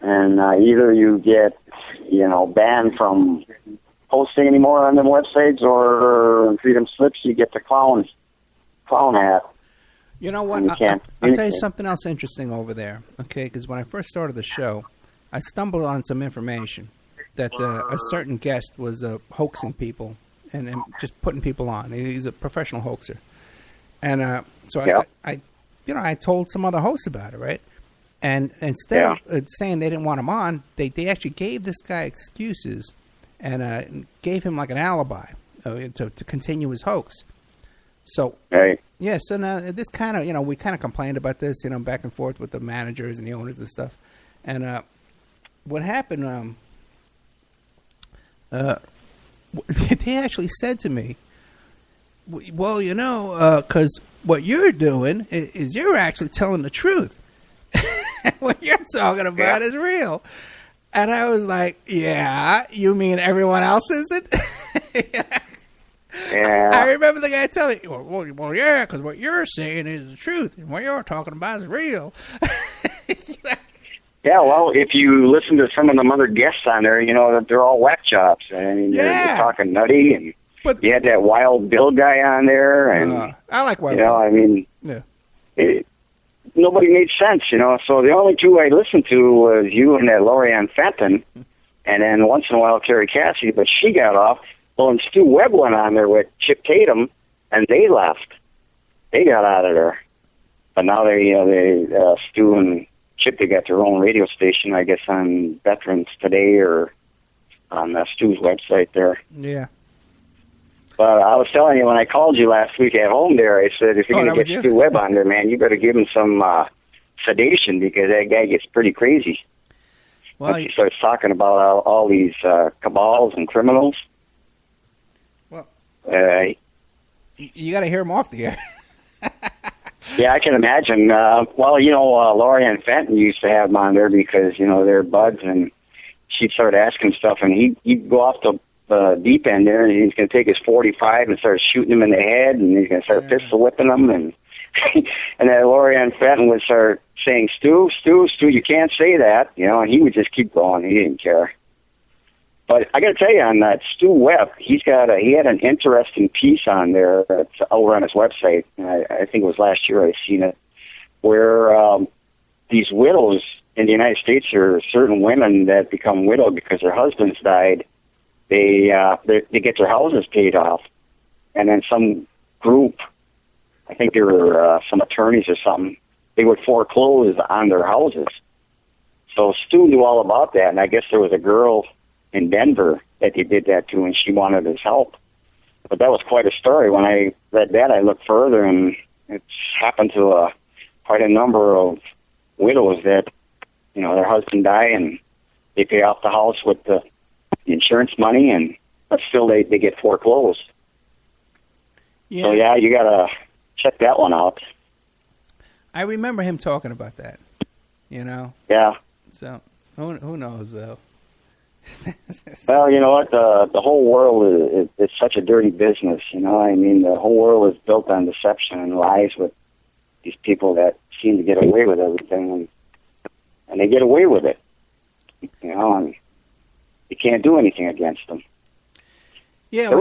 And either you get, banned from posting anymore on them websites, or in Freedom Slips you get the clown hat. You know what? I'll tell you something else interesting over there, okay? Because when I first started the show, I stumbled on some information that a certain guest was hoaxing people and just putting people on. He's a professional hoaxer. And so I told some other hosts about it, right? And instead of saying they didn't want him on, they actually gave this guy excuses and gave him like an alibi to continue his hoax. So, so now this kind of, we kind of complained about this, back and forth with the managers and the owners and stuff. And what happened, they actually said to me, well, because what you're doing is you're actually telling the truth. What you're talking about is real. And I was like, yeah, you mean everyone else isn't? Yeah. I remember the guy telling me, well, yeah, because what you're saying is the truth, and what you're talking about is real. Yeah, well, if you listen to some of the other guests on there, that they're all whack jobs. I mean, they're talking nutty, and you had that Wild Bill guy on there, and I like Wild Bill. I mean, nobody made sense, So the only two I listened to was you and that Lorianne Fenton, and then once in a while Terry Cassidy, but she got off. Well, and Stu Webb went on there with Chip Tatum, and they left. They got out of there. But now Stu and Chip, they got their own radio station, I guess, on Veterans Today or on Stu's website there. Yeah. But I was telling you, when I called you last week at home there, I said, if you're going to get Stu Webb on there, man, you better give him some sedation, because that guy gets pretty crazy. Well, he starts talking about all these cabals and criminals. Well, you got to hear him off the air. Yeah, I can imagine. Lorianne Fenton used to have him on there because, they're buds, and she'd start asking stuff, and he'd go off the deep end there, and he's going to take his .45 and start shooting him in the head, and he's going to start pistol whipping him, and and then Lorianne Fenton would start saying, Stu, you can't say that, and he would just keep going. He didn't care. But I got to tell you, on that Stu Webb, he had an interesting piece on there that's over on his website. And I think it was last year I seen it, where these widows in the United States, are certain women that become widowed because their husbands died. They get their houses paid off, and then some group, I think there were some attorneys or something, they would foreclose on their houses. So Stu knew all about that, and I guess there was a girl in Denver that they did that to, and she wanted his help. But that was quite a story. When I read that, I looked further, and it's happened to quite a number of widows that, their husband died, and they pay off the house with the insurance money, but still they get foreclosed. Yeah. So, yeah, you got to check that one out. I remember him talking about that, Yeah. So, who knows, though? Well, you know what? The whole world is such a dirty business. The whole world is built on deception and lies with these people that seem to get away with everything, and they get away with it, and you can't do anything against them. Yeah, there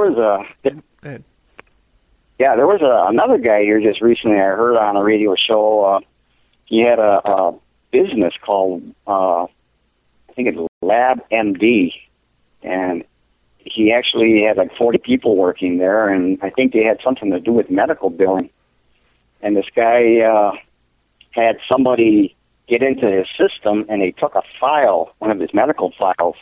was another guy here just recently. I heard on a radio show. He had a business called I think it's Lab MD, and he actually had like 40 people working there, and I think they had something to do with medical billing. And this guy had somebody get into his system, and they took a file, one of his medical files,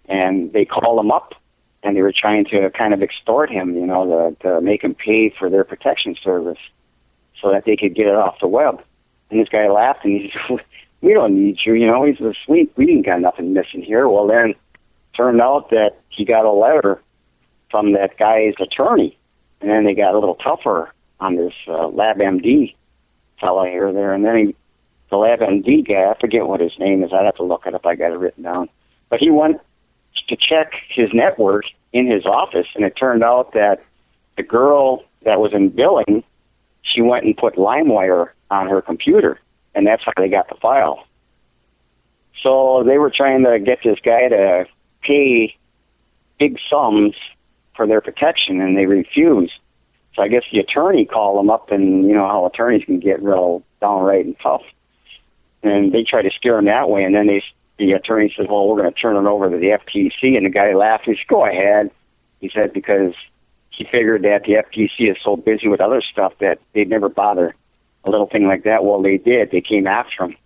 and they called him up, and they were trying to kind of extort him, to make him pay for their protection service so that they could get it off the web. And this guy laughed, and he said, "We don't need you, he said, "Sweet, we didn't got nothing missing here." Well, then turned out that he got a letter from that guy's attorney, and then they got a little tougher on this LabMD fellow here there, and then the LabMD guy, I forget what his name is, I'd have to look it up, I got it written down, but he went to check his network in his office, and it turned out that the girl that was in billing, she went and put LimeWire on her computer, and that's how they got the file. So they were trying to get this guy to pay big sums for their protection, and they refused. So I guess the attorney called them up, and you know how attorneys can get real downright and tough. And they tried to scare him that way, and then the attorney said, "Well, we're going to turn it over to the FTC." And the guy laughed. He said, "Go ahead." He said, because he figured that the FTC is so busy with other stuff that they'd never bother a little thing like that. Well, they did. They came after him.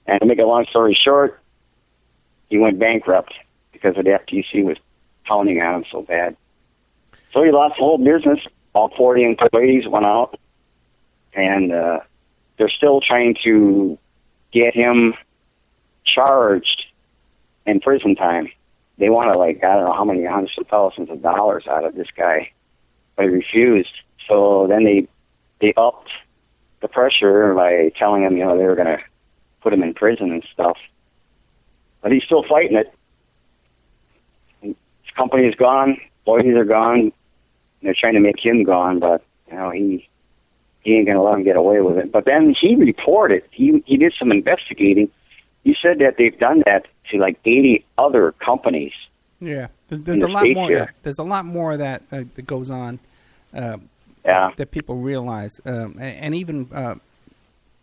And to make a long story short, he went bankrupt because the FTC was pounding on him so bad. So he lost the whole business. All 40 employees went out, and they're still trying to get him charged in prison time. They want to, I don't know how many hundreds of thousands of dollars out of this guy, but he refused. So then they upped the pressure by telling him, they were going to put him in prison and stuff. But he's still fighting it. His company is gone, employees are gone. They're trying to make him gone, but he ain't going to let him get away with it. But then he reported, he did some investigating. He said that they've done that to 80 other companies. Yeah, there's a lot more. Here. There's a lot more that goes on. That people realize, and even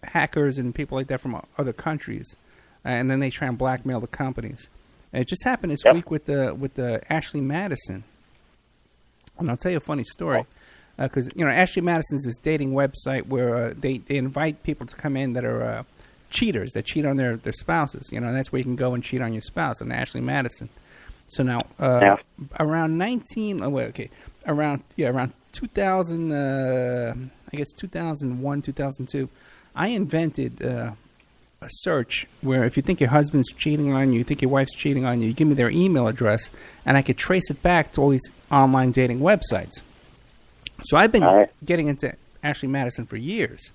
hackers and people like that from other countries, and then they try and blackmail the companies. And it just happened this week with the Ashley Madison. And I'll tell you a funny story, because Ashley Madison's this dating website where they invite people to come in that are cheaters, that cheat on their spouses. And that's where you can go and cheat on your spouse on Ashley Madison. So now around around 2000, I guess 2001, 2002, I invented a search where if you think your husband's cheating on you, you think your wife's cheating on you, you give me their email address, and I could trace it back to all these online dating websites. So I've been getting into Ashley Madison for years.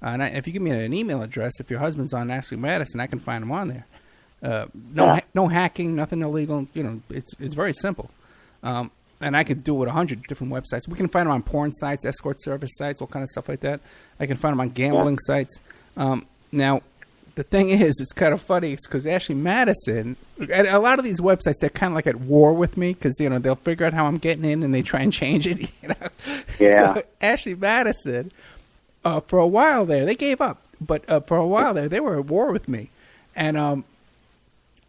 And if you give me an email address, if your husband's on Ashley Madison, I can find him on there. No hacking, nothing illegal. It's very simple. And I could do it with 100 different websites. We can find them on porn sites, escort service sites, all kind of stuff like that. I can find them on gambling sites. Now, the thing is, it's kind of funny because Ashley Madison, a lot of these websites, they're kind of at war with me because, they'll figure out how I'm getting in and they try and change it. Yeah. So Ashley Madison, for a while there, they gave up. But for a while there, they were at war with me. And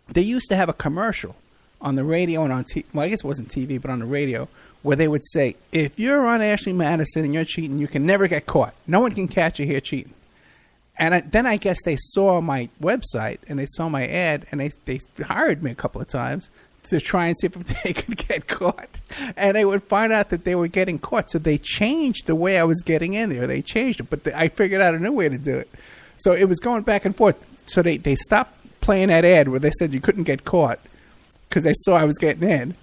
they used to have a commercial on the radio and on TV. Well, I guess it wasn't TV, but on the radio, where they would say, if you're on Ashley Madison and you're cheating, you can never get caught. No one can catch you here cheating. And then I guess they saw my website and they saw my ad and they hired me a couple of times to try and see if they could get caught. And they would find out that they were getting caught. So they changed the way I was getting in there. They changed it. But I figured out a new way to do it. So it was going back and forth. So they stopped playing that ad where they said you couldn't get caught because they saw I was getting in.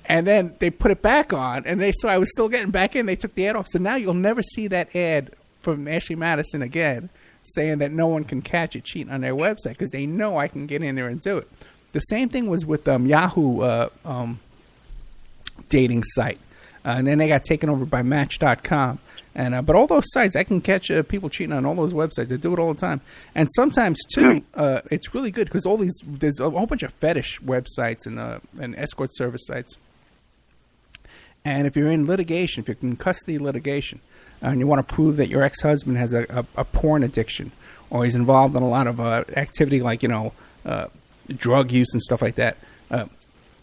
And then they put it back on and they saw I was still getting back in. They took the ad off. So now you'll never see that ad from Ashley Madison again, saying that no one can catch you cheating on their website because they know I can get in there and do it. The same thing was with Yahoo dating site. and then they got taken over by Match.com. And but all those sites, I can catch people cheating on all those websites. They do it all the time. And sometimes too, it's really good because there's a whole bunch of fetish websites and escort service sites. And if you're in litigation, if you're in custody litigation, and you want to prove that your ex-husband has a porn addiction, or he's involved in a lot of activity like drug use and stuff like that,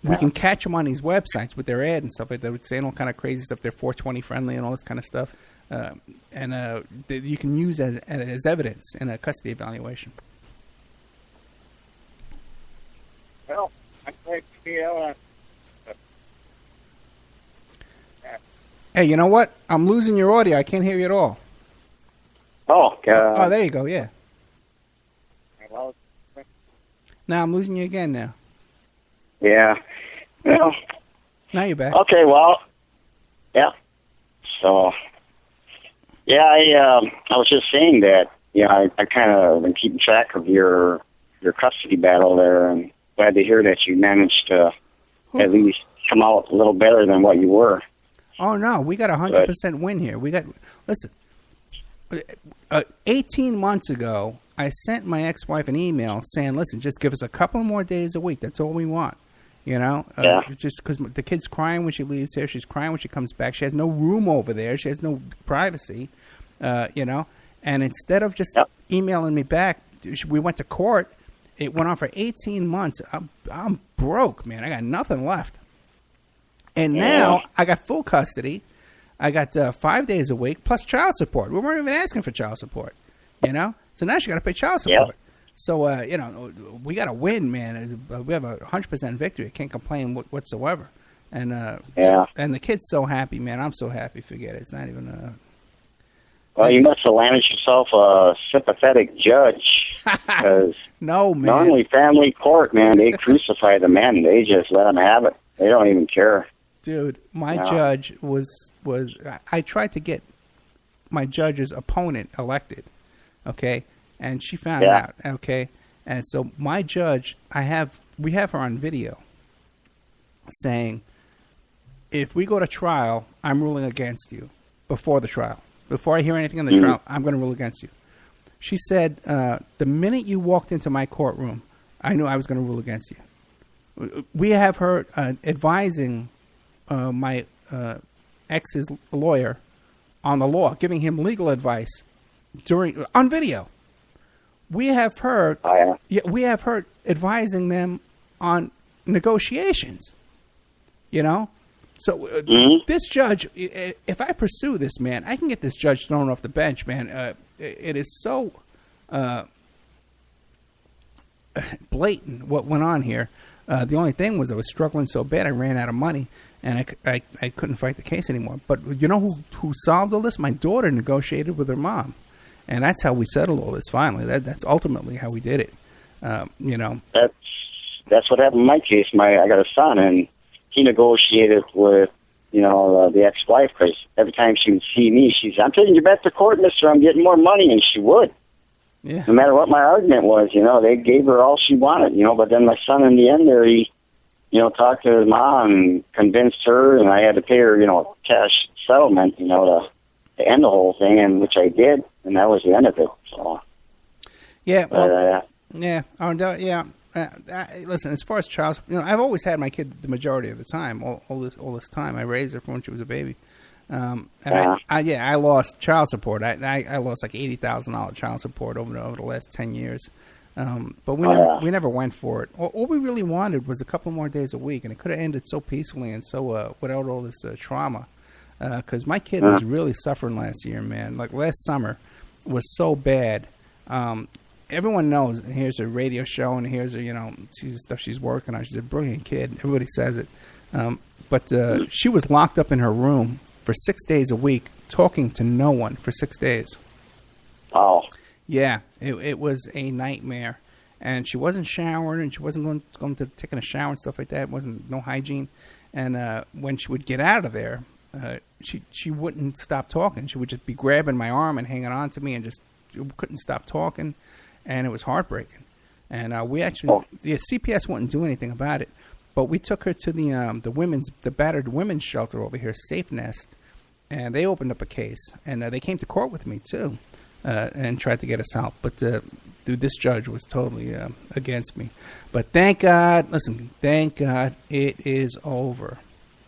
we can catch them on these websites with their ad and stuff like that, saying all kind of crazy stuff. They're 420 friendly and all this kind of stuff. And you can use as evidence in a custody evaluation. Well, I'm glad to be able Hey, you know what? I'm losing your audio. I can't hear you at all. Oh, there you go. Yeah. Well, Now I'm losing you again. Now. Yeah. Well. Now you're back. Okay. Well. Yeah. So. Yeah, I was just saying that. I kind of been keeping track of your custody battle there, and glad to hear that you managed to at least come out a little better than what you were. Oh, no, we got 100% win here. Listen, 18 months ago, I sent my ex-wife an email saying, listen, just give us a couple more days a week. That's all we want, just because the kid's crying when she leaves here. She's crying when she comes back. She has no room over there. She has no privacy, And instead of just emailing me back, we went to court. It went on for 18 months. I'm broke, man. I got nothing left. And now I got full custody. I got 5 days a week plus child support. We weren't even asking for child support, So now she got to pay child support. Yep. So, we got to win, man. We have a 100% victory. I can't complain whatsoever. And and the kid's so happy, man. I'm so happy. Forget it. It's not even Well, you must have landed yourself a sympathetic judge. Because no, man. Normally family court, man, they crucify the men. They just let them have it. They don't even care. Dude, my judge was I tried to get my judge's opponent elected, okay? And she found out, okay? And so my judge, we have her on video saying, if we go to trial, I'm ruling against you before the trial. Before I hear anything in the trial, I'm going to rule against you. She said, the minute you walked into my courtroom, I knew I was going to rule against you. We have her advising my ex's lawyer on the law, giving him legal advice on video. We have her. We have her advising them on negotiations. So this judge, if I pursue this, man, I can get this judge thrown off the bench, man. It is so blatant what went on here. The only thing was I was struggling so bad I ran out of money, and I couldn't fight the case anymore. But you know who solved all this? My daughter negotiated with her mom, and that's how we settled all this finally. That's ultimately how we did it. That's what happened in my case. I got a son, and he negotiated with the ex-wife, because every time she would see me, she's, I'm taking you back to court, mister. I'm getting more money, and she would. Yeah. No matter what my argument was, they gave her all she wanted, but then my son in the end there, he, talked to his mom and convinced her, and I had to pay her, cash settlement, to end the whole thing, and which I did, and that was the end of it. So. Yeah. Listen, as far as child support, I've always had my kid the majority of the time, all this time. I raised her from when she was a baby. I lost child support. I lost like $80,000 child support over the last 10 years. But we never went for it. All we really wanted was a couple more days a week, and it could have ended so peacefully and so without all this trauma. Because my kid was really suffering last year, man. Like last summer was so bad. Everyone knows, and here's her radio show, and here's her, sees the stuff she's working on. She's a brilliant kid. Everybody says it. But she was locked up in her room for 6 days a week, talking to no one for 6 days. Oh. Yeah, it was a nightmare. And she wasn't showering, and she wasn't going to taking a shower and stuff like that. It wasn't no hygiene. And when she would get out of there, she wouldn't stop talking. She would just be grabbing my arm and hanging on to me and just couldn't stop talking. And it was heartbreaking. And we actually, CPS wouldn't do anything about it. But we took her to the battered women's shelter over here, Safe Nest, and they opened up a case, and they came to court with me too, and tried to get us out. But dude, this judge was totally against me. But thank God, thank God, it is over.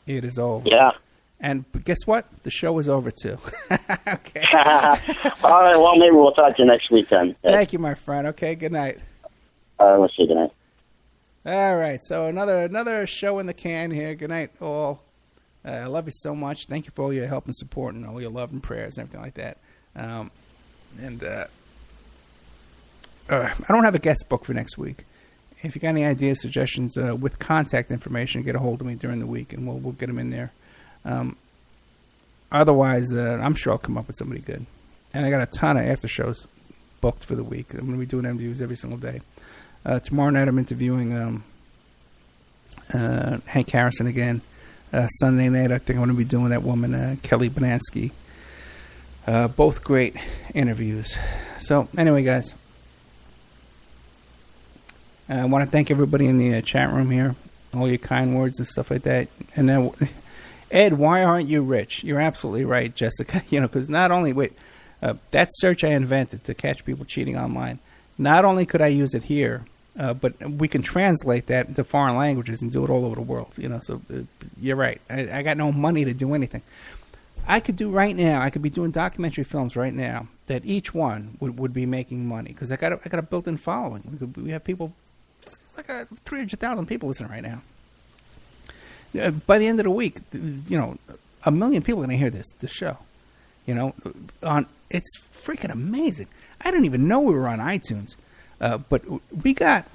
It is over. Yeah. And guess what? The show is over too. Okay. All right. Well, maybe we'll talk to you next week then. Thank you, my friend. Okay. Good night. We'll see you. Good night. All right. So another show in the can here. Good night, all. I love you so much. Thank you for all your help and support and all your love and prayers and everything like that. I don't have a guest book for next week. If you got any ideas, suggestions with contact information, get a hold of me during the week, and we'll get them in there. Otherwise, I'm sure I'll come up with somebody good. And I got a ton of after shows booked for the week. I'm going to be doing interviews every single day. Tomorrow night, I'm interviewing Hank Harrison again. Sunday night, I think I'm going to be doing that woman, Kelly Banansky. Both great interviews. So, anyway, guys, I want to thank everybody in the chat room here, all your kind words and stuff like that. And then, Ed, why aren't you rich? You're absolutely right, Jessica. Because not only that search I invented to catch people cheating online, not only could I use it here, but we can translate that into foreign languages and do it all over the world. So you're right. I got no money to do anything. I could do right now. I could be doing documentary films right now that each one would be making money because I got a built-in following. We have people. It's like 300,000 people listening right now. By the end of the week, 1 million people are going to hear this show. It's freaking amazing. I didn't even know we were on iTunes, but we got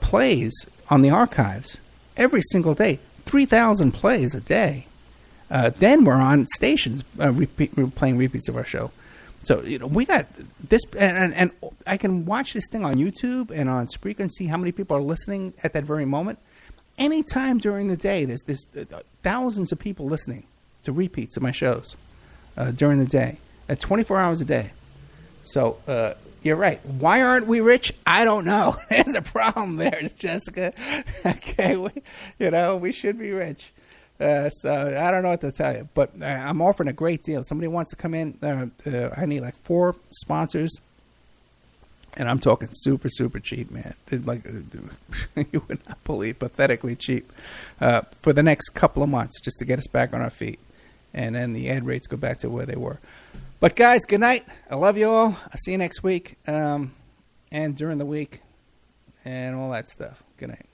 plays on the archives every single day. 3,000 plays a day. Then we're on stations playing repeats of our show. So we got this, and I can watch this thing on YouTube and on Spreaker and see how many people are listening at that very moment. Anytime during the day, there's thousands of people listening to repeats of my shows during the day, at 24 hours a day. So you're right. Why aren't we rich? I don't know. There's a problem there, Jessica. Okay, we should be rich. So I don't know what to tell you, but I'm offering a great deal. If somebody wants to come in, I need like 4 sponsors. And I'm talking super, super cheap, man. Like you would not believe, pathetically cheap for the next couple of months just to get us back on our feet. And then the ad rates go back to where they were. But, guys, good night. I love you all. I'll see you next week and during the week and all that stuff. Good night.